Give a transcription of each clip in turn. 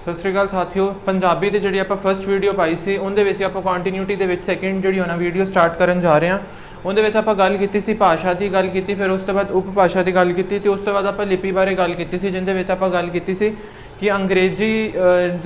सत श्री अकाल साथियों। पंजाबी की जी आप फस्ट वीडियो पाई सी उन्हें आप कॉन्टीन्यूटी के सैकेंड जी होना वीडियो स्टार्ट करन जा रहे हैं। उन्हें आप गल की भाषा की गल की, फिर उस तो बाद उपभाषा की गल की, उस तो बाद आप लिपि बारे गल की, जिंदे आप गल की कि अंग्रेजी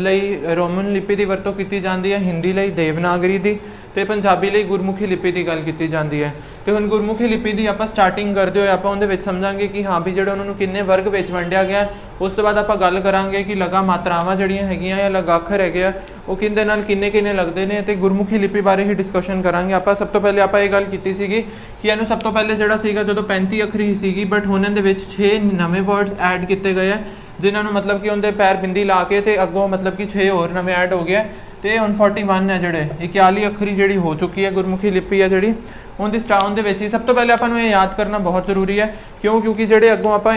लई रोमन लिपि की वरतों की जाती है, हिंदी लई देवनागरी की, तो पंजाबी लई गुरमुखी लिपि की गल की जाती है। तो हुण गुरमुखी लिपि की आप स्टार्टिंग करते हुए आप उहदे समझांगे कि हाँ भी जो उन्होंने किन्ने वर्ग में वंडिया गया। उस तो बाद आप गल करांगे कि लगा मात्रावां जिहड़ियां हैगियां या लगाखर है वो किंदे नाल किन्ने किन्ने लगते हैं, तो गुरमुखी लिपि बारे ही डिस्कशन करांगे। आप सब तो पहले आप ये गल की सीगी कि इहनूं सब तो पहले जिहड़ा सीगा जो 35 अखरी सीगी, बट हुण इहदे विच 6 नवे वर्ड्स ऐड किए गए हैं, जिन्होंने मतलब कि उनके पैर बिंदी ला के ते अगों मतलब कि 6 होर नवे ऐड हो गया। तो हुण 41 है जोड़े 41 अखरी जी हो चुकी है गुरमुखी लिपि है जी उनके सब तो पहले आपको ये याद करना बहुत जरूरी है। क्यों? क्योंकि जोड़े अगों आप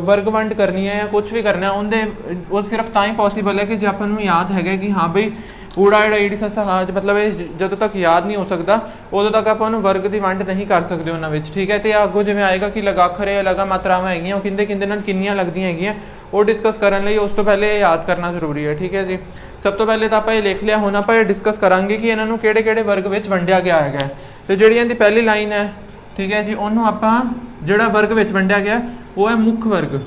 वर्ग वंड करनी है या कुछ भी करना है उनके वो सिर्फ तां ही पॉसीबल है कि जो आपको याद है कि हाँ बई ऊड़ा एड़ा ईड़ी ससा हाज मतलब जो तक याद नहीं हो सकता उदों तक आप वर्ग की वंड नहीं कर सकते उन्होंने। ठीक है, तो अगों जिवें आएगा कि लगाखर है लगा मात्रावां हैगियां किंदे किंदे नाल किन्नियां लगदियां हैगियां वो डिस्कस करने लई उस तो पहले याद करना जरूरी है। ठीक है जी, सब तो पहले तो आप ये लिख लिया, हुण आप डिस्कस करांगे कि इन्हों किहड़े-किहड़े वर्ग में वंडिया गया है। तो जिहड़ी इहदी पहली लाइन है, ठीक है जी, उन्होंने आप जिहड़ा वर्ग में वंडिया गया वो है मुख वर्ग।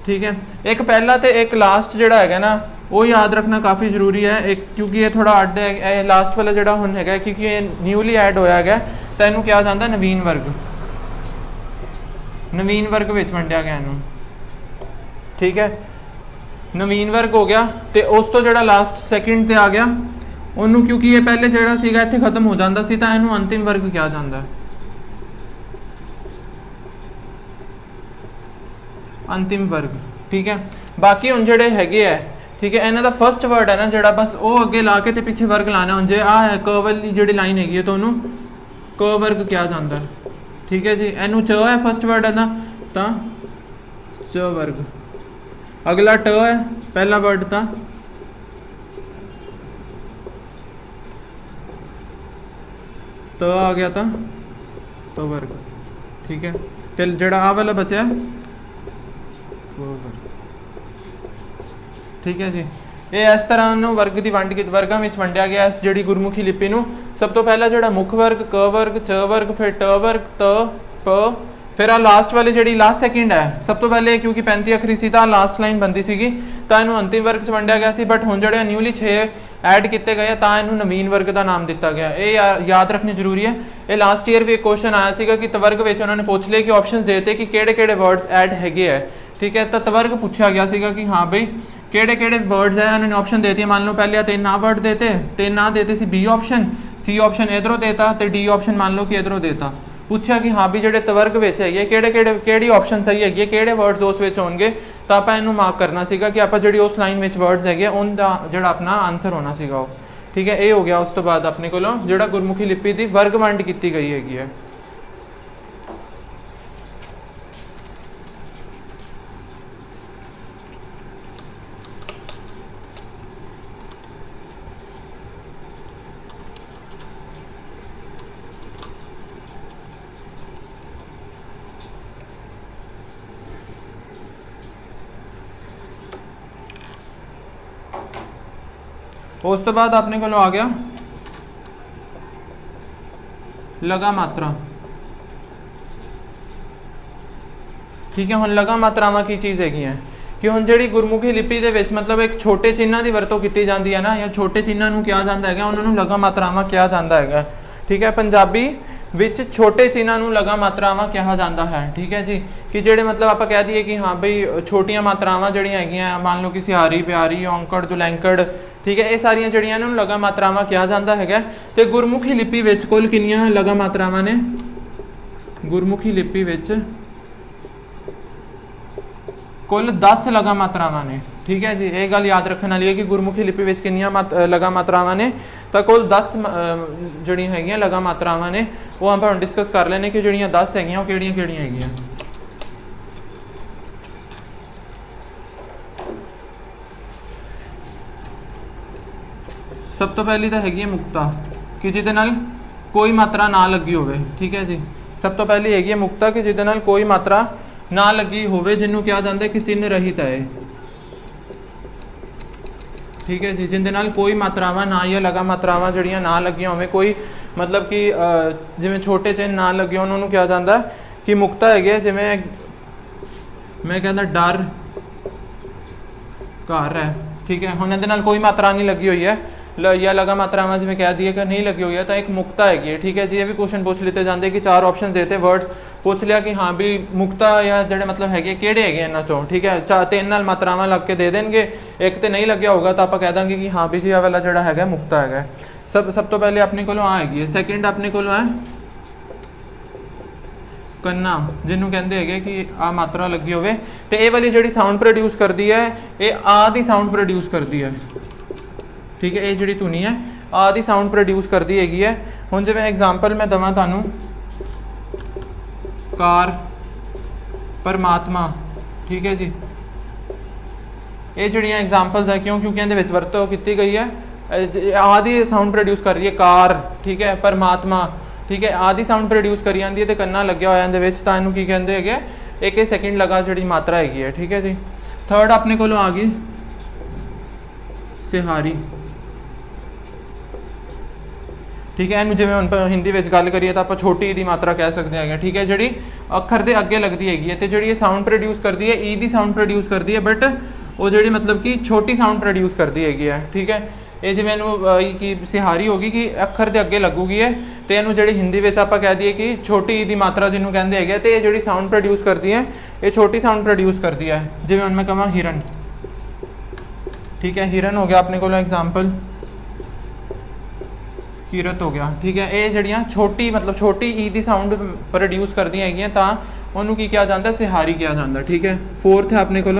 ठीक है, एक पहला तो एक लास्ट जिहड़ा है ना वो याद रखना काफ़ी जरूरी है, एक क्योंकि ये थोड़ा अड्ड है। लास्ट वाला जिहड़ा हुण है क्योंकि ये न्यूली ऐड होया है तो इहनूं कहा जाता नवीन वर्ग। नवीन वर्ग में वंडिया गया इनू। ठीक है, नवीन वर्ग हो गया। तो उस तो जो लास्ट सैकेंड ते आ गया उन्होंने, क्योंकि ये पहले जो सीगा इत्थे खत्म हो जाता सी तां इहनूं अंतिम वर्ग कहा जाता है। अंतिम वर्ग। ठीक है, बाकी हुण जिहड़े हैगे है, ठीक है, इन्हां दा फर्स्ट वर्ड है ना जिहड़ा बस वो अगे ला के ते पिछे वर्ग लाना। हुण जे आ है क वाली जिहड़ी लाइन हैगी है तो उन्होंने क वर्ग कहा जाता है। ठीक है जी, इनू च है फर्स्ट वर्ड है ना तो च वर्ग। अगला ट है पहला वर्ड था त आ गया था तो वर्ग। ठीक है, तो जिहड़ा आ वाला बचा वर्ग। ठीक है जी, ये इस तरह वर्ग की वंड वर्गों में वंडिया गया इस जी गुरमुखी लिपि नूं। सब तो पहला जो मुख वर्ग क वर्ग च वर्ग, फिर ट वर्ग त प, फिर आ लास्ट वाली जी लास्ट सैकेंड है सब तो पहले क्योंकि 35 अखरी सी तां लास्ट लाइन बनती सी तां इहनूं अंतिम वर्ग च वंडिया गया सी। बट हुण जिहड़े न्यूली 6 ऐड किए गए तां इहनूं नवीन वर्ग का नाम दिता गया। ये याद रखनी जरूरी है। ये लास्ट ईयर भी एक क्वेश्चन आया सीगा कि तवर्ग विच उन्होंने पूछ लिया कि ऑप्शन देते कि किहड़े-किहड़े वर्ड्स ऐड हैगे है। ठीक है, तो तवर्ग पूछा गया सीगा कि हाँ बई किहड़े-किहड़े वर्ड्स है, उन्होंने ऑप्शन देते। मान लो पहले 3 आ वर्ड देते, 3 आ देते सी बी ऑप्शन, सी ऑप्शन इधरों देता तो डी ऑप्शन मान लो कि इधरों देता। पूछा कि हाँ भी जो तवर्ग में है किहड़े ऑप्शन सही है, किहड़े वर्ड्स उस होणगे, तो आप इनू मार्क करना सीगा कि आप जी उस लाइन में वर्ड्स है उनका जो अपना आंसर होना सीगा वो। ठीक है, ये हो गया। उस तो बाद अपने को जो गुरमुखी लिपि की वर्ग वंड की गई है। उस तो बाद अपने को आ गया लगा मात्रा। ठीक है, हुण लगा मात्रावां की चीज़ हैगी है कि हुण जिहड़ी गुरमुखी लिपि दे विच मतलब एक छोटे चिन्हां की वरतों की जाती है ना, या छोटे चिन्हां नूं कहा जाता है उन्होंने लगा मात्रावां कहा जाता है। ठीक है, पंजाबी विच छोटे चिन्हां नूं लगा मात्रावां कहा जाता है। ठीक है जी, कि जिहड़े मतलब आप कह दईए कि हाँ बई छोटियां मात्रावां जिहड़ियां हैगियां मान लो कि सिहारी प्यारी औंकड़ दुलैंकड़, ठीक है, ये सारियां जिहड़ियां इन्हां नूं लगा मात्रावां कहा जाता है। तो गुरमुखी लिपि विच कुल कितनियां लगा मात्रावां ने? गुरमुखी लिपि विच कुल 10 लगा मात्रावां ने। ठीक है जी, ये गल याद रखने वाली है कि गुरमुखी लिपि विच कितनियां लगा मात्रावां ने, तो कुल 10 जिहड़ियां हैगियां लगा मात्रावां ने। वो आप डिस्कस कर लेने कि जिहड़ियां 10 हैगियां वो किहड़ियां हैगियां। सब तो पहली तो हैगी मुक्ता कि जिहदे नाल कोई मात्रा ना लगी होवे। ठीक है जी, सब तो पहली हैगी मुक्ता कि जिहदे नाल कोई मात्रा ਨਾ ਲੱਗੀ ਹੋਵੇ ਜਿਹਨੂੰ ਕਿਹਾ ਜਾਂਦਾ ਕਿ ਚਿੰਨ੍ਹ ਰਹਿਤ ਹੈ। ਠੀਕ ਹੈ ਜੀ, ਜਿੰਦੇ ਨਾਲ ਕੋਈ ਮਾਤਰਾਵਾਂ ਨਾ ਜਾਂ ਲਗਾ ਮਾਤਰਾਵਾਂ ਜਿਹੜੀਆਂ ਨਾ ਲੱਗੀਆਂ ਹੋਵੇ, ਕੋਈ मतलब कि जिवें छोटे चिन्ह ना लगे उन्होंने कहा जाता कि मुक्ता है। जिवें मैं कहता डर घर है, ठीक है, हुण इहदे नाल कोई मात्रा नहीं लगी हुई है या लगा मात्रावां जिवें कह दी है कि नहीं लगी हुई है, तो एक मुक्ता है। ठीक है जी, ये भी क्वेश्चन पूछ लेते जाते कि 4 ऑप्शन देते वर्ड्स पूछ लिया कि हाँ भी मुक्ता या जिहड़े मतलब है किहड़े है इन्हां चों। ठीक है, 3 नाल मात्रावां लग के दे देंगे, एक तो नहीं लग्या होगा तो आप कह देंगे कि हाँ भी जी आ वाला जिहड़ा है मुक्ता है। सब तो पहले अपने को हैगी है। सैकेंड अपने को है कन्ना, जिन्हों कहते हैं कि आ मात्रा लगी होवे तो ये वाली जी साउंड प्रोड्यूस करती है, ये आ दी साउंड प्रोड्यूस करती है। ठीक है, ये जी धुनी है आ दी साउंड प्रोड्यूस करती है। हुण जिवें एग्जाम्पल मैं दवां तुहानूं कार, परमात्मा, ठीक है जी, ये जिहड़ियां एग्जाम्पल्स है क्यों, क्योंकि इहदे विच वरतों कीती गई है। आदि साउंड प्रोड्यूस कर रही है कार, ठीक है, परमात्मा, ठीक है, आदि साउंड प्रोड्यूस करी जाती है तो कन्ना लग्या होया इहदे विच, तां इहनूं की कहंदे हैगे एक सैकेंड लगा जिहड़ी मात्रा हैगी है। ठीक है जी, थर्ड अपने कोलों आ गई सिहारी। ठीक है, इहनूं जिवें हुण हिंदी विच गल करिए तो आपां छोटी दी मात्रा कह सकते हैं। ठीक है, जिहड़ी अखर दे अगे लगदी हैगी है ते जिहड़ी ये साउंड प्रोड्यूस करती है ई दी साउंड प्रोड्यूस करती है, बट वो जिहड़ी मतलब कि छोटी साउंड प्रोड्यूस करती हैगी है। ठीक है, ये जिवें कि सिहारी होगी कि अखर दे अगे लगूगी है तो इहनूं जिहड़ी हिंदी विच आपां कह दईए कि छोटी दी मात्रा जिन्हों कहंदे हैगे ते ये जिहड़ी साउंड प्रोड्यूस करती है ये छोटी साउंड प्रोड्यूस करती है। जिवें हुण मैं कहां हिरन, ठीक है, हिरन हो गया अपने को एग्जाम्पल, किरत हो गया। ठीक है, ये जिहड़ियां छोटी मतलब छोटी ई दी साउंड प्रोड्यूस करदियां हैगियां तां उहनूं की कहा जाता, सिहारी कहा जाता। ठीक है, फोर्थ है अपने को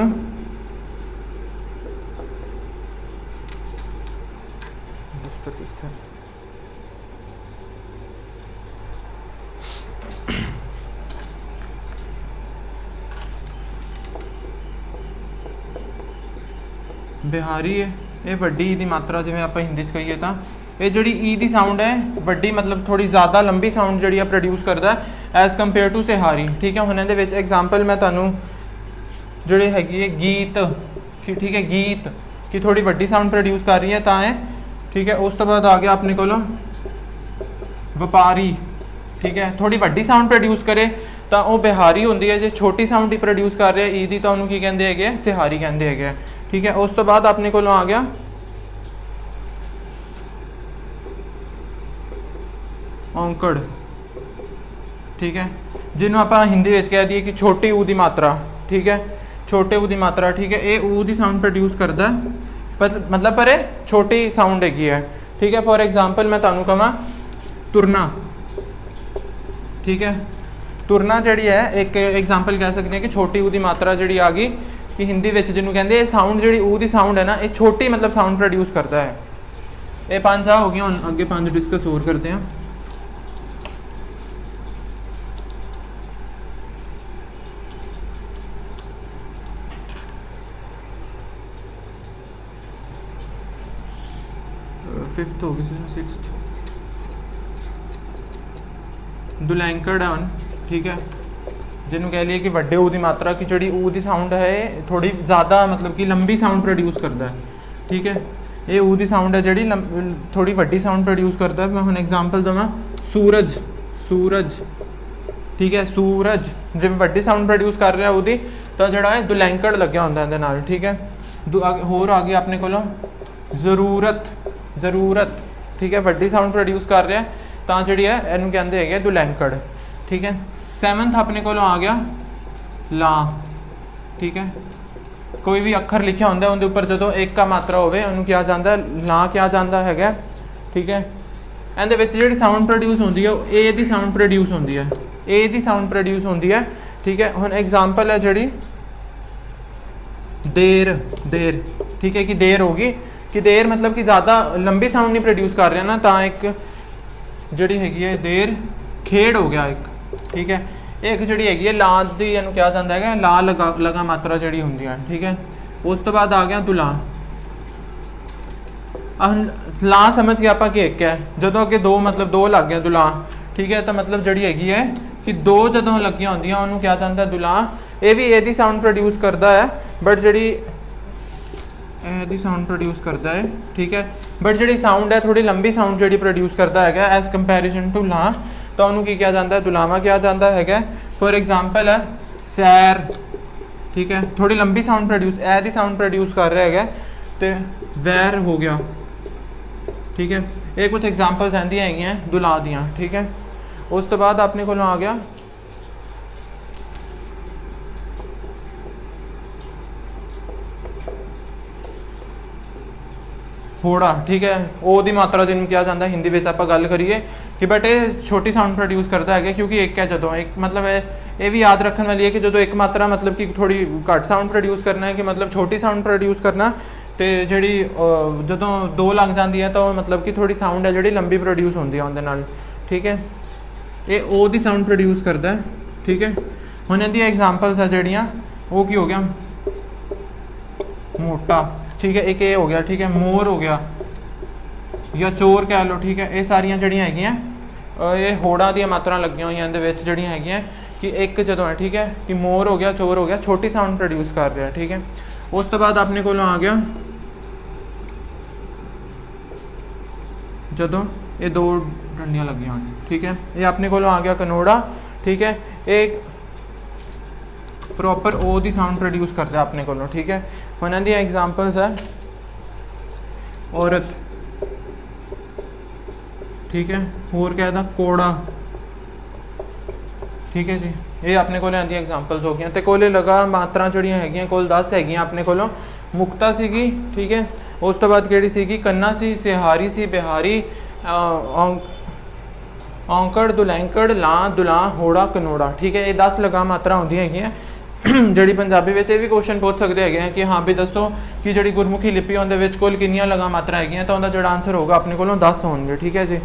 बिहारी है। ये वड्डी ई दी मात्रा जिवें आपां हिंदी च कहीए तां ये जिहड़ी ई दी साउंड है वड्डी मतलब थोड़ी ज़्यादा लंबी साउंड जिहड़ी प्रोड्यूस करता है एज़ कंपेयर टू सिहारी। ठीक है, हुण इहदे विच एग्जाम्पल मैं तुहानूं जिहड़ी हैगी है गीत, ठीक है, गीत की थोड़ी वड्डी साउंड प्रोड्यूस कर रही है तां है। ठीक है, उस तो बाद आ गया अपने कोलों व्यापारी। ठीक है, थोड़ी वड्डी साउंड प्रोड्यूस करे तो वह बिहारी होंदी है, जो छोटी साउंड ही प्रोड्यूस कर रहे ई दी तो उन्होंने की कहते हैं सिहारी कहते हैं। ठीक है, उस तो बाद अपने को आ गया औंकड़। ठीक है, जिन्हों आप हिंदी में कह दिए कि छोटी ऊ दी मात्रा। ठीक है, छोटे ऊ दी मात्रा। ठीक है, ये ऊ दी साउंड प्रोड्यूस करता मतलब पर छोटी साउंड हैगी है। ठीक है, फॉर एग्जाम्पल मैं तुहानूं कहां तुरना। ठीक है, तुरना जिहड़ी है एक एग्जाम्पल कह सकते हैं कि छोटी ऊ दी मात्रा जिहड़ी आ गई कि हिंदी में जिन्हों कहते हैं साउंड जिहड़ी ऊ दी साउंड है ना ये छोटी मतलब साउंड प्रोड्यूस करता है। ये 5 हो गया, हुण अगे 5 डिस्कस और करते हैं। फिफ्थ हो गई, सिक्स्थ दुलैंकड़ है। ठीक है, जिन्हों कह लिए कि वड्डे ऊ दी मात्रा की जिहड़ी ऊ दी साउंड है थोड़ी ज़्यादा मतलब कि लंबी साउंड प्रोड्यूस करता है। ठीक है, ये ऊ दी साउंड है जिहड़ी थोड़ी वड्डी साउंड प्रोड्यूस करता है। मैं हुण एग्जाम्पल देवां सूरज, सूरज। ठीक है, सूरज जिवें वड्डी साउंड प्रोड्यूस कर रहा ऊदी तो जिहड़ा है दुलैंकड़ लग्या हुंदा इहदे नाल। ठीक है, होर आ गया अपने कोलों ज़रूरत, ज़रूरत। ठीक है, वड्डी साउंड प्रोड्यूस कर रहा है तो जिहड़ी है इहनूं कहंदे हैगे दुलैंकड़। ठीक है, 7th अपने को आ गया ला। ठीक है, कोई भी अखर लिखा होंगे उनके उपर जो एक का मात्रा होवे उन्होंने क्या जाता है ला क्या जाता है। ठीक है, इहदे विच जिहड़ी साउंड प्रोड्यूस होंदी है ए दी साउंड प्रोड्यूस होंदी है, ए दी साउंड प्रोड्यूस होंदी है। ठीक है, हुण एग्जाम्पल है जिहड़ी देर, देर। ठीक है, कि देर होगी कि देर मतलब कि ज़्यादा लंबी साउंड नहीं प्रोड्यूस कर रहे ना तो एक जिहड़ी हैगी है देर। खेड़ हो गया एक। ठीक है, एक जिहड़ी हैगी है ला दी इहनूं कहा जाता है ला लगा मात्रा जिहड़ी हुंदी है। ठीक है, उस तो बाद आ गया दुला। ला समझ गए आपां कि एक है, जदों अगे दो मतलब दो लग गया दुला। ठीक है, तो मतलब जिहड़ी हैगी है कि दो जदों लगियां होंदियां उन्होंने क्या जाता है दुलां। ये भी यदि साउंड प्रोड्यूस करता है बट जी यदि साउंड प्रोड्यूस करता है, ठीक है, बट जी साउंड है थोड़ी लंबी साउंड जी प्रोड्यूस करता है एज कंपैरिजन टू लां, तो उन्होंने की क्या जाता है दुलावा क्या जाता है। फॉर एग्जाम्पल है सैर, ठीक है, थोड़ी लंबी साउंड प्रोड्यूस ऐ साउंड प्रोड्यूस कर रहा है तो वैर हो गया, ठीक है। ये कुछ एग्जाम्पल्स आंदियां हैं दुला दियां, ठीक है। उस तो बाद अपने को आ गया होड़ा, ठीक है, ओ दी मात्रा जिन्होंने किया जाता है हिंदी में आप गल करिए कि बट ये छोटी साउंड प्रोड्यूस करता है क्योंकि एक है जदों एक मतलब ये भी याद रखने वाली है कि जो एक मात्रा मतलब कि थोड़ी घट साउंड प्रोड्यूस करना है कि मतलब छोटी साउंड प्रोड्यूस करना, तो जी जदों दो लग जाती है तो मतलब कि थोड़ी साउंड है जी लंबी प्रोड्यूस होती है उनके, ठीक है। ये ओ दी साउंड प्रोड्यूस करता है, ठीक है। हुण इहदियां एग्जाम्पल्स है जड़ियाँ वो की हो गया मोटा, ठीक है, एक ये हो गया, ठीक है, मोर हो गया या चोर कह लो, ठीक है। ये सारियां जड़ियां हैगियां ये होड़ा दी मात्रा लगियां हुई इहदे विच जड़ियां हैगियां कि एक जदों है, ठीक है, कि मोर हो गया चोर हो गया छोटी साउंड प्रोड्यूस कर रहा है, ठीक है। उस तो बाद अपने को आ गया जदों ये दो डंडियां लगियां होण, ठीक है, ये अपने को आ गया कनोड़ा, ठीक है। एक प्रॉपर ओ दी साउंड प्रोड्यूस करता है अपने को, ठीक है। हुण दी एग्जाम्पल्स है औरत, ठीक है, होर क्या था कोड़ा, ठीक है जी। ये अपने को आंदी एग्जाम्पल्स हो गई। तो कोले लगा मात्रा जड़ियाँ हैगियां कोल 10 हैगियां अपने को। मुक्ता सीगी, ठीक है, उस तो बाद केड़ी सीगी कन्ना सी, सिहारी सी, बिहारी, औंकड़, दुलैंकड़, लां, दुलां, होड़ा, कनोड़ा, ठीक है। ये 10 लगा मात्रा होंदी हैगियां जी पंजाबी में। ये भी क्वेश्चन पूछ सकते हैं कि हाँ भी दसो कि जी गुरमुखी लिपि उहदे कुल कितनियां लगा मात्रा हैगियां, तो उहदा जो आंसर होगा अपने को 10 होंगे, ठीक है जी।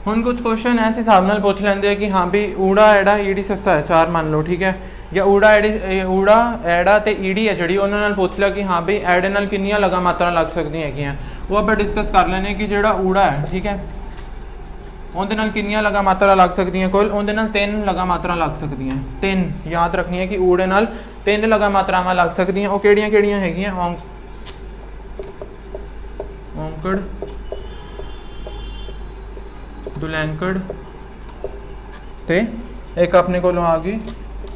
हुण कुछ क्वेश्चन इस हिसाब नाल पूछ लेंदे कि हाँ भी ऊड़ा एड़ा ईड़ी सस्सा है 4 मान लो, ठीक है, या ऊड़ा एड़ा ते ईड़ी है जी उन्होंने नाल पूछ लिया कि हाँ भी एड़े नाल कितनियां लगा मात्रा लग सकती हैगियां, वो आप डिस्कस कर लेने कि जो ऊड़ा है, ठीक है, उहदे नाल कितनियां लगा मात्रा लग सकती हैं, कुल उहदे नाल 3 लगा मात्रा लग सकती हैं। 3 याद रखनी है कि ऊड़े नाल 3 लगा मात्रावां लग सकती हैं। वो किहड़ियां हैगियां औंकड़, दुलैंकड़ ते एक अपने को आ गई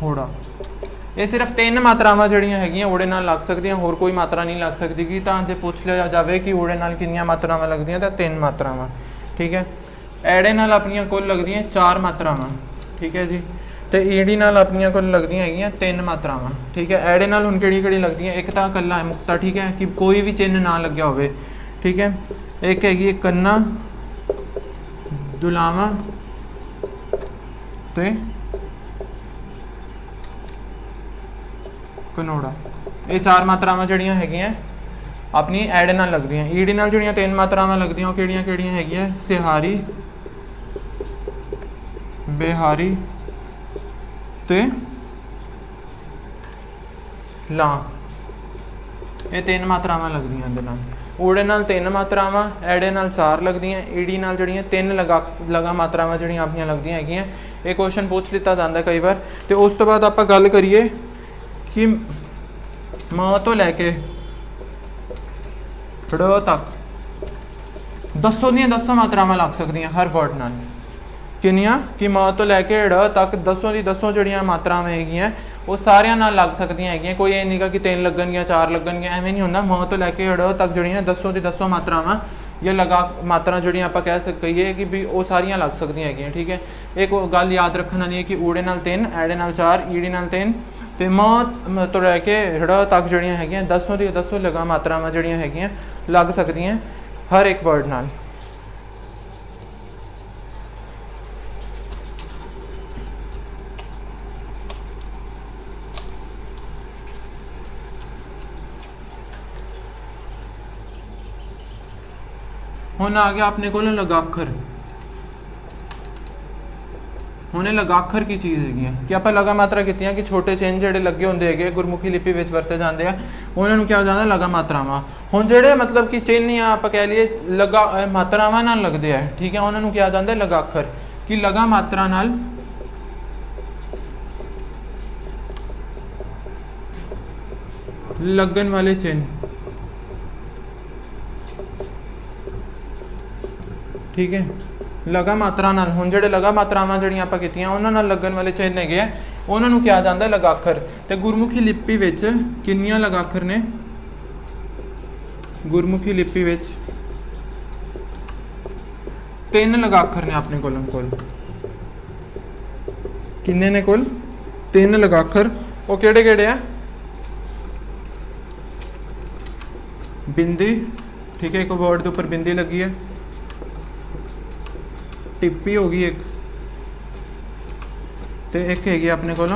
होड़ा। ये सिर्फ 3 मात्रावां जड़ियां हैगियां ऊड़े नाल लग सकदियां, होर कोई मात्रा नहीं लग सकती कि तां जे पूछ लिया जाए कि ऊड़े नाल कितनियां मात्रावां लगदियां तो 3 मात्रावां, ठीक है। एड़े नाल अपनियां कुल लगदियां 4 मात्रावां, ठीक है जी। तो ईड़ी नाल अपनियां कुल लगदियां हैगियां 3 मात्रावां, ठीक है। एड़े नाल हुण किहड़ी लगदियां, एक तां कल्ला है मुक्ता, ठीक है, कि कोई भी चिन्ह ना लग्या होवे, ठीक है। एक हैगी कन्ना, दुलावा ते कनोड़ा, ये 4 मात्रावां जड़ियां हैगियां अपनी एड़े नाल लगदियां। ईड़ी नाल जड़ियां 3 मात्रावां लगदियां वो किहड़ियां हैगियां सिहारी, बिहारी ते लां, ये 3 मात्रावां लगदियां इहदे नाल। ऊड़े नाल 3 मात्रावां, एड़े नाल 4 लगदियां, ईड़ी नाल जड़ियां 3 लगा मात्रावां जड़ियां अपनियां लगदियां हैगियां। ये क्वेश्चन पूछ लिता जाता कई बार। तो उस तो बाद आपां गल करिए कि म तो लैके ड़ तक 10 ਦੀਆਂ 10 मात्रावां लग सकदियां हर वर्ड नाल। किनियां कि म तो लैके ड़ तक 10 दी 10 जड़ियां मात्रावां हैगियां वो सारियां नाल लग सकदियां हैगियां। कोई ये नहीं कि 3 लगणगियां 4 लगणगियां, एवें नहीं हुंदा। म तो लैके ड़ तक जड़ियां 10 दी 10 मात्रावां या लगा मात्रा जड़ियां आपां कह कहिए कि भी वो सारियां लग सकदियां हैगियां, ठीक है। एक गल याद रखने वाली है कि ऊड़े नाल 3, एड़े नाल 4, ईड़ी नाल 3 ते म तो लैके ड़ तक जड़ियां हैगियां 10 दी 10 लगा मात्रावां जड़ियां हैगियां लग सकदियां हर एक वर्ड नाल। हुण आ गया अपने को लगाखर। ਹੁਣ ਇਹ ਲਗਾਖਰ ਕੀ ਚੀਜ਼ ਹੈਗੀ ਹੈ ਕਿ ਆਪਾਂ ਲਗਾ ਮਾਤਰਾ ਕੀਤੀਆਂ ਕਿ ਛੋਟੇ ਚਿੰਨ੍ਹ ਜਿਹੜੇ ਲੱਗੇ ਹੁੰਦੇ ਹੈਗੇ ਗੁਰਮੁਖੀ ਲਿਪੀ ਵਿੱਚ ਵਰਤੇ ਜਾਂਦੇ ਆ, ਉਹਨਾਂ ਨੂੰ ਕਿਹਾ ਹੋ ਜਾਂਦਾ ਲਗਾ ਮਾਤਰਾਵਾਂ। ਹੁਣ ਜਿਹੜੇ ਮਤਲਬ ਕਿ ਚਿੰਨ੍ਹ ਜਾਂ ਆਪਾਂ ਕਹਿ ਲਈਏ ਲਗਾ ਮਾਤਰਾਵਾਂ ਨਾਲ ਲੱਗਦੇ ਆ, ਠੀਕ ਹੈ, ਉਹਨਾਂ ਨੂੰ ਕਿਹਾ ਜਾਂਦਾ ਲਗਾਖਰ। ਕਿ ਲਗਾ ਮਾਤਰਾ ਨਾਲ ਲੱਗਣ ਵਾਲੇ ਚਿੰਨ੍ਹ, ਠੀਕ ਹੈ, ਲਗਾ ਮਾਤਰਾ ਨਾਲ। ਹੁਣ ਜਿਹੜੇ ਲਗਾ ਮਾਤਰਾਵਾਂ ਜਿਹੜੀਆਂ ਆਪਾਂ ਕੀਤੀਆਂ ਉਹਨਾਂ ਨਾਲ ਲੱਗਣ ਵਾਲੇ ਚਿੰਨ੍ਹ ਹੈਗੇ ਆ, ਉਹਨਾਂ ਨੂੰ ਕਿਹਾ ਜਾਂਦਾ ਲਗਾਖਰ। ਤੇ ਗੁਰਮੁਖੀ ਲਿਪੀ ਵਿੱਚ ਕਿੰਨੀਆਂ ਲਗਾਖਰ ਨੇ? ਗੁਰਮੁਖੀ ਲਿਪੀ ਵਿੱਚ 3 ਲਗਾਖਰ ਨੇ ਆਪਣੇ ਕੋਲ। ਕਿੰਨੇ ਨੇ ਕੋਲ? 3 ਲਗਾਖਰ। ਉਹ ਕਿਹੜੇ ਕਿਹੜੇ ਆ? ਬਿੰਦੀ, ਠੀਕ ਹੈ, ਇੱਕ ਵਰਡ ਦੇ ਉੱਪਰ ਬਿੰਦੀ ਲੱਗੀ ਹੈ। ਟਿੱਪੀ ਹੋ ਗਈ ਇੱਕ, ਤੇ ਇੱਕ ਹੈਗੀ ਆਪਣੇ ਕੋਲ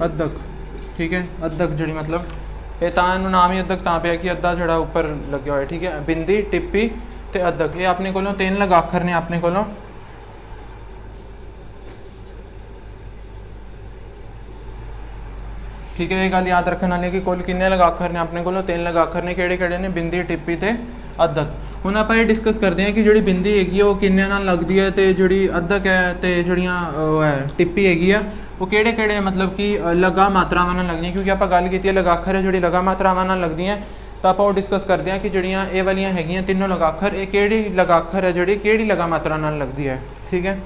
ਅੱਧਕ, ਠੀਕ ਹੈ। ਅੱਧਕ ਜਿਹੜੀ ਮਤਲਬ ਇਹ ਤਾਂ ਇਹਨੂੰ ਨਾਮ ਹੀ ਅੱਧਕ ਤਾਂ ਪਿਆ ਕਿ ਅੱਧਾ ਜਿਹੜਾ ਉੱਪਰ ਲੱਗਿਆ ਹੋਇਆ, ਠੀਕ ਹੈ। ਬਿੰਦੀ, ਟਿੱਪੀ ਤੇ ਅੱਧਕ, ਇਹ ਆਪਣੇ ਕੋਲੋਂ 3 ਲਗਾਖਰ ਨੇ ਆਪਣੇ ਕੋਲੋਂ। ठीक है, ये गल याद रखने वाली कि कुल किन्ने लगाखर ने अपने को? 3 लगाखर ने। किहड़े किहड़े ने? बिंदी, टिप्पी ते अद्धक। हुण आपां ये डिस्कस करते हैं कि जिहड़ी बिंदी हैगी वो किन्ने नाल लगदी है ते जिहड़ी अद्धक है ते जिहड़ियां है टिप्पी हैगी आ वो किहड़े किहड़े मतलब कि लगा मात्रावां नाल लगदियां, क्योंकि आपां गल कीती है लगाखर है जिहड़ी लगा मात्रावां नाल लगदियां। तो आपां वो डिस्कस करते हैं कि जिहड़ियां ये वालियां हैगियां तीनों लगाखर, ये किहड़ी लगाखर है जिहड़ी किहड़ी लगा मात्रा नाल लगदी है, ठीक है।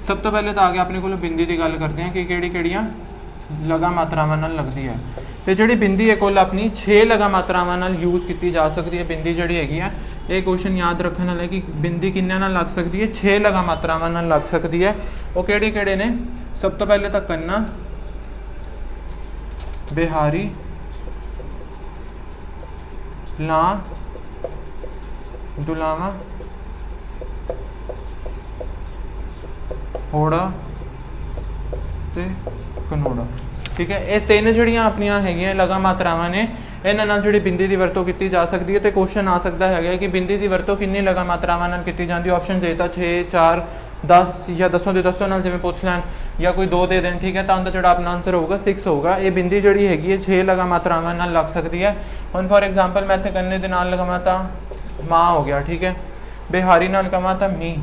सब तो पहले तो आ गया अपने को बिंदी की गल करते हैं कि किहड़ी किहड़ियां लगा मात्रावां नाल लगदी है। तो जिहड़ी बिंदी है कुल अपनी 6 लगा मात्रावां नाल यूज़ की जा सकती है। बिंदी जिहड़ी हैगी है, ये क्वेश्चन याद रखने वाला है कि बिंदी किन्ने नाल लग सकती है? 6 लगा मात्रावां नाल लग सकती है। वो किहड़े किहड़े ने? सब तो पहले तो कन्ना, बिहारी, ला, दुलावा, होड़ा ते कनोड़ा, ठीक है। ये 3 जिहड़ियां अपनियां हैगियां लगा मात्रावां ने, इन्हां नाल जिहड़ी बिंदी की वरतों की जा सकती है। तो क्वेश्चन आ सकता है कि बिंदी की वरतों किन्नी लगा मात्रावां नाल की जाती है। ऑप्शन देता 6, 4, 10 या 10 दे 10 नाल जिवें पुछ लैन या कोई 2 दे देन, ठीक है। तो उनका जिहड़ा अपना आंसर होगा 6 होगा। ये बिंदी जिहड़ी हैगी है 6 लगा मात्रावां नाल लग सकती है। हुण फॉर एग्जाम्पल मैं इत्थे कन्ने दे नाल लगावां तां मां हो गया, ठीक है। बिहारी नाल कवां तां मी,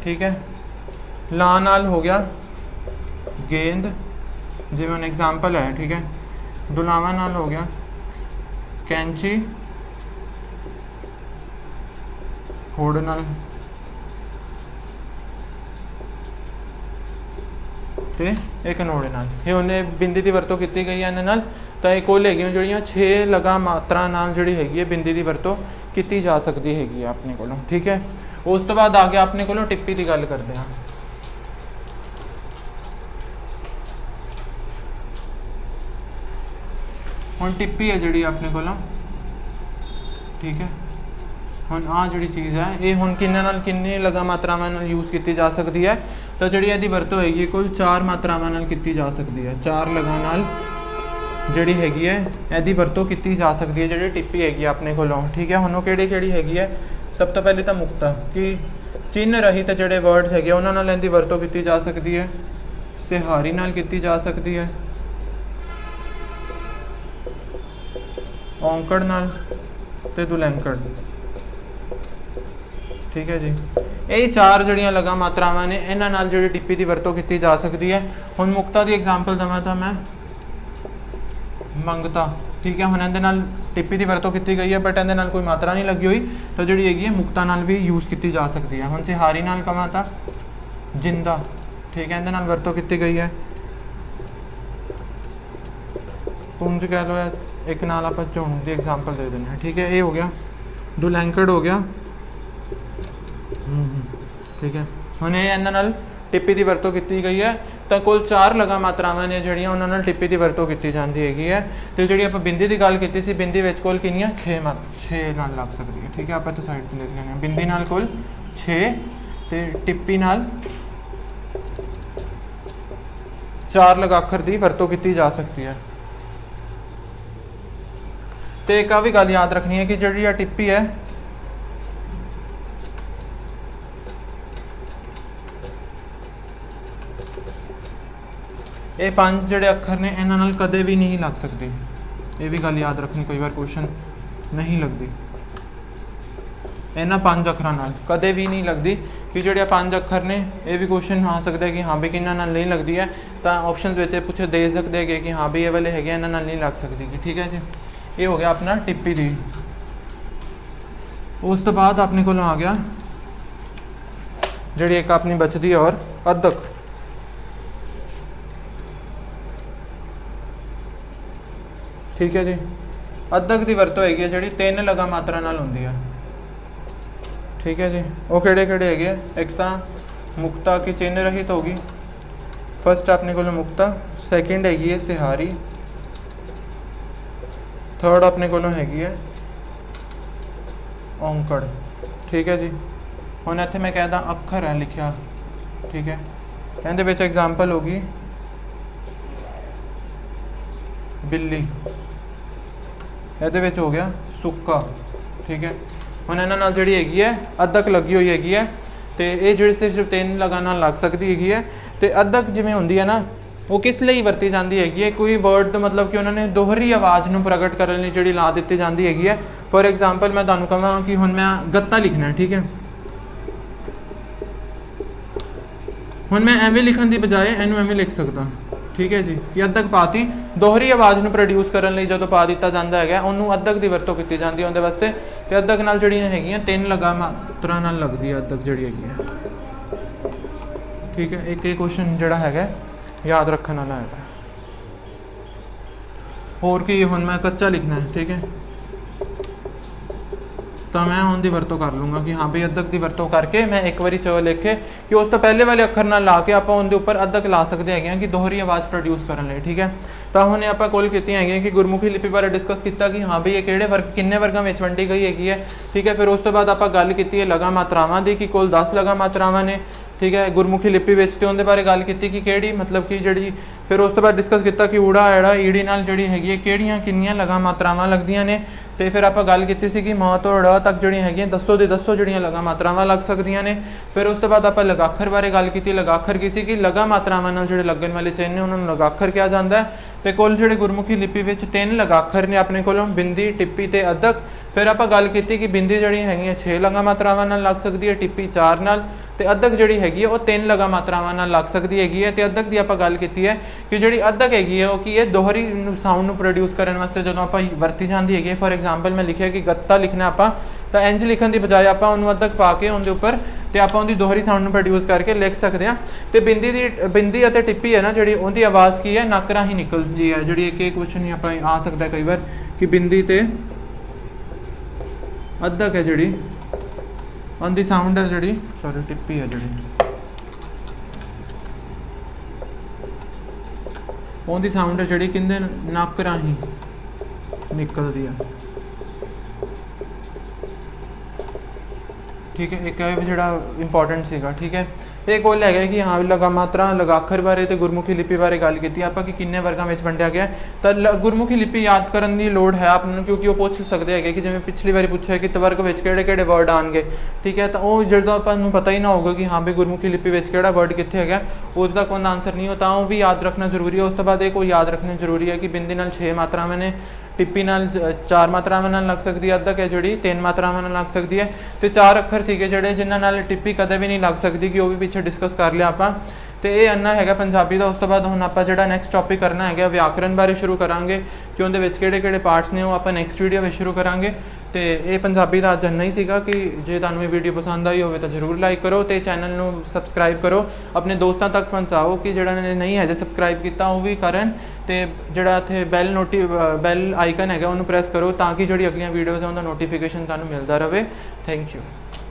ठीक है। ला नाल हो गया गेंद, जिवें एग्जाम्पल है, ठीक है। दुलावा नाल हो गया कैंची, होड़ नाल ते एक कनोड़े नाल। ये उन्हें बिंदी की वरतों की गई है इन्हां नाल। तो ये कुल हैगियां जिहड़ियां 6 लगा मात्रा नाल जिहड़ी हैगी है बिंदी की वरतों की जा सकती हैगी है अपने कोलों, ठीक है। उस तो बाद आ गया अपने को टिप्पी की गल करते हैं। हुण टिप्पी है जिहड़ी अपने को, ठीक है। हुण आ जिहड़ी चीज़ है ये हुण किन्नी लगा मात्रावां नाल यूज़ की जा सकती है। तो जिहड़ी इहदी वरतों हैगी कुल 4 मात्रावां नाल की जा सकती है। 4 लगा नाल जिहड़ी हैगी है इहदी वरतों की जा सकती है जिहड़ी टिप्पी हैगी अपने कोलों, ठीक है। हुण किहड़ी किहड़ी हैगी है? सब तो पहले तो मुक्ता कि चिन्ह रहित जिहड़े वर्ड्स हैगे उन्हां नाल इहदी वरतों की जा सकती है। सिहारी नाल की जा सकती है, औंकड़ नाल ते दुलैंकड़, ठीक है जी। ये 4 जिहड़ियां लगा मात्रावां ने इन्हां नाल जिहड़ी टिप्पी की वरतों की जा सकती है। हुण मुक्ता की एग्जाम्पल देवां तां मैं मंगता, ठीक है। हुण इहदे नाल टिप्पी की वरतों की गई है बट इहदे नाल कोई मात्रा नहीं लगी हुई, तो जिहड़ी हैगी है मुक्ता नाल भी यूज़ की जा सकती है। हुण सिहारी नाल कहां तां जिंदा, ठीक है, इहदे नाल वरतों की गई है। पुंज कह लो, एक नाल आप झुंड की एग्जाम्पल दे दें, ठीक है। ये हो गया दुलैंकड़ हो गया, ठीक है। हुण ये इन्हां नाल टिप्पी की वरतों की गई है। तो कुल 4 लगा मात्रावां ने जिहड़ियां उन्हां नाल टिप्पी की वरतों की जाती हैगी है। तो जिहड़ी आपां बिंदी की गल कीती सी, बिंदी विच कुल कितनियां 6 नाल लग सकती है, ठीक है। आप तो साइड पर लिख लेंगे बिंदी नाल कुल 6 ते टिप्पी नाल 4 लगाखर की वरतों की जा सकती है। तो एक भी गल याद रखनी है कि जिहड़ी टिप्पी है ਇਹ ਪੰਜ ਜਿਹੜੇ ਅੱਖਰ ਨੇ ਇਹਨਾਂ ਨਾਲ ਕਦੇ ਵੀ ਨਹੀਂ ਲੱਗ ਸਕਦੀ। ਇਹ ਵੀ ਗੱਲ ਯਾਦ ਰੱਖਣੀ, ਕਈ ਵਾਰ ਕੁਐਸਚਨ ਨਹੀਂ ਲੱਗਦੀ। ਇਹਨਾਂ ਪੰਜ ਅੱਖਰਾਂ ਨਾਲ ਕਦੇ ਵੀ ਨਹੀਂ ਲੱਗਦੀ ਕਿ ਜਿਹੜੇ ਆ ਪੰਜ ਅੱਖਰ ਨੇ। ਇਹ ਵੀ ਕੁਐਸਚਨ ਆ ਸਕਦਾ ਕਿ ਹਾਂ ਵੀ ਕਿਹਨਾਂ ਨਾਲ ਨਹੀਂ ਲੱਗਦੀ ਹੈ, ਤਾਂ ਆਪਸ਼ਨਸ ਵਿੱਚ ਪੁੱਛ ਦੇ ਸਕਦੇ ਹੈਗੇ ਕਿ ਹਾਂ ਵੀ ਇਹ ਵਾਲੇ ਹੈਗੇ ਇਹਨਾਂ ਨਾਲ ਨਹੀਂ ਲੱਗ ਸਕਦੀ। ਠੀਕ ਹੈ ਜੀ, ਇਹ ਹੋ ਗਿਆ ਆਪਣਾ ਟਿੱਪੀ ਦੀ। ਉਸ ਤੋਂ ਬਾਅਦ ਆਪਣੇ ਕੋਲ ਆ ਗਿਆ ਜਿਹੜੀ ਇੱਕ ਆਪਣੀ ਬਚਦੀ ਹੈ ਔਰ ਅੱਧਕ। ਠੀਕ ਹੈ ਜੀ, ਅੱਧਕ ਦੀ ਵਰਤੋਂ ਹੈਗੀ ਹੈ ਜਿਹੜੀ ਤਿੰਨ ਲਗਾ ਮਾਤਰਾ ਨਾਲ ਹੁੰਦੀ ਹੈ। ਠੀਕ ਹੈ ਜੀ, ਉਹ ਕਿਹੜੇ ਕਿਹੜੇ ਹੈਗੇ ਆ? ਇੱਕ ਤਾਂ ਮੁਕਤਾ ਕੀ ਚਿੰਨ੍ਹ ਰਹਿਤ ਹੋਗੀ, ਫਸਟ ਆਪਣੇ ਕੋਲ ਮੁਕਤਾ, ਸੈਕਿੰਡ ਹੈਗੀ ਹੈ ਸਿਹਾਰੀ, ਥਰਡ ਆਪਣੇ ਕੋਲੋਂ ਹੈਗੀ ਹੈ ਔਂਕੜ। ਠੀਕ ਹੈ ਜੀ, ਹੁਣ ਇੱਥੇ ਮੈਂ ਕਹਿੰਦਾ ਅੱਖਰ ਹੈ ਲਿਖਿਆ। ਠੀਕ ਹੈ, ਇਹਦੇ ਵਿੱਚ ਐਗਜ਼ਾਮਪਲ ਹੋਗੀ ਬਿੱਲੀ, ਇਹਦੇ ਵਿੱਚ ਹੋ ਗਿਆ ਸੁੱਕਾ। ਠੀਕ ਹੈ, ਹੁਣ ਇਹਨਾਂ ਨਾਲ ਜਿਹੜੀ ਹੈਗੀ ਹੈ ਅੱਧਕ ਲੱਗੀ ਹੋਈ ਹੈਗੀ ਹੈ, ਤੇ ਇਹ ਜਿਹੜੀ ਸਿਰਫ ਤਿੰਨ ਲਗਾ ਨਾਲ ਲੱਗ ਸਕਦੀ ਹੈਗੀ ਹੈ। ਤੇ ਅੱਧਕ ਜਿਵੇਂ ਹੁੰਦੀ ਹੈ ਨਾ, ਉਹ ਕਿਸ ਲਈ ਵਰਤੀ ਜਾਂਦੀ ਹੈਗੀ ਹੈ? ਕੋਈ ਵਰਡ ਮਤਲਬ ਕਿ ਉਹਨਾਂ ਨੇ ਦੋਹਰੀ ਆਵਾਜ਼ ਨੂੰ ਪ੍ਰਗਟ ਕਰਨ ਲਈ ਜਿਹੜੀ ਲਾ ਦਿੱਤੀ ਜਾਂਦੀ ਹੈਗੀ ਹੈ। ਫੋਰ ਐਗਜ਼ਾਮਪਲ ਮੈਂ ਤੁਹਾਨੂੰ ਕਹਾਂ ਕਿ ਹੁਣ ਮੈਂ ਗੱਤਾ ਲਿਖਣਾ ਹੈ। ਠੀਕ ਹੈ, ਹੁਣ ਮੈਂ ਐਵੇਂ ਲਿਖਣ ਦੀ ਬਜਾਏ ਇਹਨੂੰ ਐਵੇਂ ਲਿਖ ਸਕਦਾ। ਠੀਕ ਹੈ ਜੀ, ਕਿ ਅੱਧਕ ਪਾਤੀ ਦੋਹਰੀ ਆਵਾਜ਼ ਨੂੰ ਪ੍ਰੋਡਿਊਸ ਕਰਨ ਲਈ ਜਦੋਂ ਪਾ ਦਿੱਤਾ ਜਾਂਦਾ ਹੈਗਾ ਉਹਨੂੰ ਅੱਧਕ ਦੀ ਵਰਤੋਂ ਕੀਤੀ ਜਾਂਦੀ ਹੈ ਉਹਦੇ ਵਾਸਤੇ। ਤੇ ਅੱਧਕ ਨਾਲ ਜਿਹੜੀਆਂ ਹੈਗੀਆਂ ਤਿੰਨ ਲਗਾ ਮਾਤਰਾ ਨਾਲ ਲੱਗਦੀ ਹੈ ਅੱਧਕ ਜਿਹੜੀ ਹੈਗੀ ਹੈ। ਠੀਕ ਹੈ, ਇੱਕ ਇਹ ਕੁਐਸਚਨ ਜਿਹੜਾ ਹੈਗਾ ਯਾਦ ਰੱਖਣ ਵਾਲਾ ਹੈਗਾ। ਹੋਰ ਕੀ, ਹੁਣ ਮੈਂ ਕੱਚਾ ਲਿਖਣਾ ਹੈ। ਠੀਕ ਹੈ, ਤਾਂ ਮੈਂ ਉਹਦੀ ਵਰਤੋਂ ਕਰ ਲੂੰਗਾ ਕਿ ਹਾਂ ਵੀ ਅੱਧਕ ਦੀ ਵਰਤੋਂ ਕਰਕੇ ਮੈਂ ਇੱਕ ਵਾਰੀ ਚ ਲਿਖ ਕੇ ਕਿ ਉਸ ਤੋਂ ਪਹਿਲੇ ਵਾਲੇ ਅੱਖਰ ਨਾਲ ਲਾ ਕੇ ਆਪਾਂ ਉਹਦੇ ਉੱਪਰ ਅੱਧਕ ਲਾ ਸਕਦੇ ਹੈਗੇ ਹਾਂ ਕਿ ਦੋਹਰੀ ਆਵਾਜ਼ ਪ੍ਰੋਡਿਊਸ ਕਰਨ ਲਈ। ਠੀਕ ਹੈ, ਤਾਂ ਹੁਣ ਆਪਾਂ ਕੋਲ ਕੀਤੀਆਂ ਹੈਗੀਆਂ ਕਿ ਗੁਰਮੁਖੀ ਲਿਪੀ ਬਾਰੇ ਡਿਸਕਸ ਕੀਤਾ ਕਿ ਹਾਂ ਵੀ ਇਹ ਕਿਹੜੇ ਵਰਗ ਕਿੰਨੇ ਵਰਗਾਂ ਵਿੱਚ ਵੰਡੀ ਗਈ ਹੈਗੀ ਹੈ। ਠੀਕ ਹੈ, ਫਿਰ ਉਸ ਤੋਂ ਬਾਅਦ ਆਪਾਂ ਗੱਲ ਕੀਤੀ ਹੈ ਲਗਾ ਮਾਤਰਾਵਾਂ ਦੀ ਕਿ ਕੁੱਲ 10 ਲਗਾ ਮਾਤਰਾਵਾਂ ਨੇ। ਠੀਕ ਹੈ, ਗੁਰਮੁਖੀ ਲਿਪੀ ਵਿੱਚ ਤੇ ਉਹਦੇ ਬਾਰੇ ਗੱਲ ਕੀਤੀ ਕਿ ਕਿਹੜੀ ਮਤਲਬ ਕਿ ਜਿਹੜੀ, ਫਿਰ ਉਸ ਤੋਂ ਬਾਅਦ ਡਿਸਕਸ ਕੀਤਾ ਕਿ ਊੜਾ ਐੜਾ ਈੜੀ ਨਾਲ ਜਿਹੜੀ ਹੈਗੀ ਹੈ ਕਿਹੜੀਆਂ ਕਿੰਨੀਆਂ ਲਗਾ ਮਾਤਰਾਵਾਂ ਲੱਗਦੀਆਂ ਨੇ। ਤੇ ਫਿਰ ਆਪਾਂ ਗੱਲ ਕੀਤੀ ਸੀ ਕਿ ਮ ਤੋਂ ੜ ਤੱਕ ਜਿਹੜੀਆਂ ਹੈਗੀਆਂ ਦੱਸੋ ਦੇ ਦੱਸੋ ਜਿਹੜੀਆਂ ਲਗਾ ਮਾਤਰਾਵਾਂ ਲੱਗ ਸਕਦੀਆਂ ਨੇ। ਫਿਰ ਉਸ ਤੋਂ ਬਾਅਦ ਆਪਾਂ ਲਗਾਖਰ ਬਾਰੇ ਗੱਲ ਕੀਤੀ। ਲਗਾਖਰ ਕੀ ਸੀ ਕਿ ਲਗਾ ਮਾਤਰਾਵਾਂ ਨਾਲ ਜਿਹੜੇ ਲੱਗਣ ਵਾਲੇ ਚਿੰਨ੍ਹ ਨੇ ਉਹਨਾਂ ਨੂੰ ਲਗਾਖਰ ਕਿਹਾ ਜਾਂਦਾ ਹੈ। ਤੇ ਕੁੱਲ ਜਿਹੜੇ ਗੁਰਮੁਖੀ ਲਿਪੀ ਵਿੱਚ ਤਿੰਨ ਲਗਾਖਰ ਨੇ ਆਪਣੇ ਕੋਲੋਂ, ਬਿੰਦੀ, ਟਿੱਪੀ ਤੇ ਅੱਧਕ। ਫਿਰ ਆਪਾਂ ਗੱਲ ਕੀਤੀ ਕਿ ਬਿੰਦੀ ਜਿਹੜੀਆਂ ਹੈਗੀਆਂ 6 ਲਗਾ ਮਾਤਰਾਵਾਂ ਨਾਲ ਲੱਗ ਸਕਦੀ ਹੈ, ਟਿੱਪੀ 4 ਨਾਲ, ਤੇ ਅੱਧਕ ਜਿਹੜੀ ਹੈਗੀ ਹੈ ਉਹ 3 ਲਗਾ ਮਾਤਰਾਵਾਂ ਨਾਲ ਲੱਗ ਸਕਦੀ ਹੈਗੀ ਹੈ। ਤੇ ਅੱਧਕ ਦੀ ਆਪਾਂ ਗੱਲ ਕੀਤੀ ਹੈ ਕਿ ਜਿਹੜੀ ਅੱਧਕ ਹੈਗੀ ਹੈ ਉਹ ਕੀ ਹੈ, ਦੋਹਰੀ ਸਾਊਂਡ ਨੂੰ ਪ੍ਰੋਡਿਊਸ ਕਰਨ ਵਾਸਤੇ ਜਦੋਂ ਆਪਾਂ ਵਰਤੀ ਜਾਂਦੀ ਹੈਗੀ ਹੈ। ਫੋਰ ਐਗਜ਼ਾਮਪਲ ਮੈਂ ਲਿਖਿਆ ਕਿ ਗੱਤਾ ਲਿਖਣਾ ਆਪਾਂ, ਤਾਂ ਇੰਝ ਲਿਖਣ ਦੀ ਬਜਾਏ ਆਪਾਂ ਉਹਨੂੰ ਅੱਧਕ ਪਾ ਕੇ ਉਹਦੇ ਉੱਪਰ ਤੇ ਆਪਾਂ ਉਹਦੀ ਦੋਹਰੀ ਸਾਊਂਡ ਨੂੰ ਪ੍ਰੋਡਿਊਸ ਕਰਕੇ ਲਿਖ ਸਕਦੇ ਹਾਂ। ਤੇ ਬਿੰਦੀ ਅਤੇ ਟਿੱਪੀ ਹੈ ਨਾ ਜਿਹੜੀ, ਉਹਦੀ ਆਵਾਜ਼ ਕੀ ਹੈ, ਨੱਕ ਰਾਹੀਂ ਨਿਕਲਦੀ ਹੈ। ਜਿਹੜੀ ਇੱਕ ਕੁਛ ਨਹੀਂ ਆਪਾਂ ਆ ਸਕਦਾ ਕਈ ਵਾਰ ਕਿ ਬਿੰਦੀ ਤੇ ਅੱਧਕ ਹੈ ਜਿਹੜੀ ਉਹਦੀ ਸਾਊਂਡ ਹੈ ਜਿਹੜੀ, ਸੌਰੀ ਟਿੱਪੀ ਹੈ ਜਿਹੜੀ, ਉਹਦੀ ਸਾਊਂਡ ਹੈ ਜਿਹੜੀ ਕਹਿੰਦੇ ਨੱਕ ਰਾਹੀਂ ਨਿਕਲਦੀ ਆ। ਠੀਕ ਹੈ, ਇੱਕ ਇਹ ਜਿਹੜਾ ਇੰਪੋਰਟੈਂਟ ਸੀਗਾ। ਠੀਕ ਹੈ, ਇਹ ਕੋਲ ਹੈਗਾ ਕਿ ਹਾਂ ਲਗਾ ਮਾਤਰਾ ਲਗਾਖਰ ਬਾਰੇ ਤੇ ਗੁਰਮੁਖੀ ਲਿਪੀ ਬਾਰੇ ਗੱਲ ਕੀਤੀ ਆਪਾਂ ਕਿ ਕਿੰਨੇ ਵਰਗਾਂ ਵਿੱਚ ਵੰਡਿਆ ਗਿਆ। ਤਾਂ ਗੁਰਮੁਖੀ ਲਿਪੀ ਯਾਦ ਕਰਨ ਦੀ ਲੋੜ ਹੈ ਆਪ ਨੂੰ, ਕਿਉਂਕਿ ਉਹ ਪੁੱਛ ਸਕਦੇ ਹੈਗੇ ਕਿ ਜਿਵੇਂ ਪਿਛਲੀ ਵਾਰੀ ਪੁੱਛਿਆ ਕਿ ਤਵਰਗ ਵਿੱਚ ਕਿਹੜੇ ਕਿਹੜੇ ਵਰਡ ਆਉਣਗੇ। ਠੀਕ ਹੈ, ਤਾਂ ਉਹ ਜਦੋਂ ਆਪਾਂ ਨੂੰ ਪਤਾ ਹੀ ਨਾ ਹੋਊਗਾ ਕਿ ਹਾਂ ਵੀ ਗੁਰਮੁਖੀ ਲਿਪੀ ਵਿੱਚ ਕਿਹੜਾ ਵਰਡ ਕਿੱਥੇ ਹੈਗਾ, ਉਹਦਾ ਤਾਂ ਕੋਈ ਆਨਸਰ ਨਹੀਂ ਹੋ, ਤਾਂ ਉਹ ਵੀ ਯਾਦ ਰੱਖਣਾ ਜ਼ਰੂਰੀ ਹੈ। ਉਸ ਤੋਂ ਬਾਅਦ ਇਹ ਕੋਈ ਯਾਦ ਰੱਖਣਾ ਜ਼ਰੂਰੀ ਹੈ ਕਿ ਬਿੰਦੀ ਨਾਲ 6 ਮਾਤਰਾਵਾਂ ਨੇ, ਟਿੱਪੀ ਨਾਲ 4 ਮਾਤਰਾਵਾਂ ਨਾਲ ਲੱਗ ਸਕਦੀ ਹੈ, ਅੱਧਕ ਹੈ ਜਿਹੜੀ 3 ਮਾਤਰਾਵਾਂ ਨਾਲ ਲੱਗ ਸਕਦੀ ਹੈ। ਤੇ 4 ਅੱਖਰ ਸੀਗੇ ਜਿਹੜੇ ਜਿਨ੍ਹਾਂ ਨਾਲ ਟਿੱਪੀ ਕਦੇ ਵੀ ਨਹੀਂ ਲੱਗ ਸਕਦੀ, ਕਿ ਉਹ ਵੀ ਪਿੱਛੇ ਡਿਸਕਸ ਕਰ ਲਿਆ ਆਪਾਂ। ਤੇ ਇਹ ਅੰਨਾ ਹੈਗਾ ਪੰਜਾਬੀ ਦਾ। ਉਸ ਤੋਂ ਬਾਅਦ ਹੁਣ ਆਪਾਂ ਜਿਹੜਾ ਨੈਕਸਟ ਟੌਪਿਕ ਕਰਨਾ ਹੈਗਾ ਵਿਆਕਰਨ ਬਾਰੇ ਸ਼ੁਰੂ ਕਰਾਂਗੇ, ਕਿ ਉਹਦੇ ਵਿੱਚ ਕਿਹੜੇ ਕਿਹੜੇ ਪਾਰਟਸ ਨੇ ਉਹ ਆਪਾਂ ਨੈਕਸਟ ਵੀਡੀਓ ਵਿੱਚ ਸ਼ੁਰੂ ਕਰਾਂਗੇ। ਤੇ ਇਹ ਪੰਜਾਬੀ ਦਾ ਅੱਜ ਇੰਨਾ ਹੀ ਸੀਗਾ। ਕਿ ਜੇ ਤੁਹਾਨੂੰ ਇਹ ਵੀਡੀਓ ਪਸੰਦ ਆਈ ਹੋਵੇ ਤਾਂ ਜ਼ਰੂਰ ਲਾਈਕ ਕਰੋ ਤੇ ਚੈਨਲ ਨੂੰ ਸਬਸਕ੍ਰਾਈਬ ਕਰੋ, ਆਪਣੇ ਦੋਸਤਾਂ ਤੱਕ ਪਹੁੰਚਾਓ ਕਿ ਜਿਹੜਾ ਨੇ ਨਹੀਂ ਹਜੇ ਸਬਸਕ੍ਰਾਈਬ ਕੀਤਾ ਉਹ ਵੀ ਕਰਨ। ਤੇ ਜਿਹੜਾ ਇੱਥੇ ਬੈਲ ਆਈਕਨ ਹੈਗਾ ਉਹਨੂੰ ਪ੍ਰੈਸ ਕਰੋ ਤਾਂ ਕਿ ਜਿਹੜੀ ਅਗਲੀਆਂ ਵੀਡੀਓਜ਼ ਹੈ ਉਹਦਾ ਨੋਟੀਫਿਕੇਸ਼ਨ ਤੁਹਾਨੂੰ ਮਿਲਦਾ ਰਹੇ। Thank you.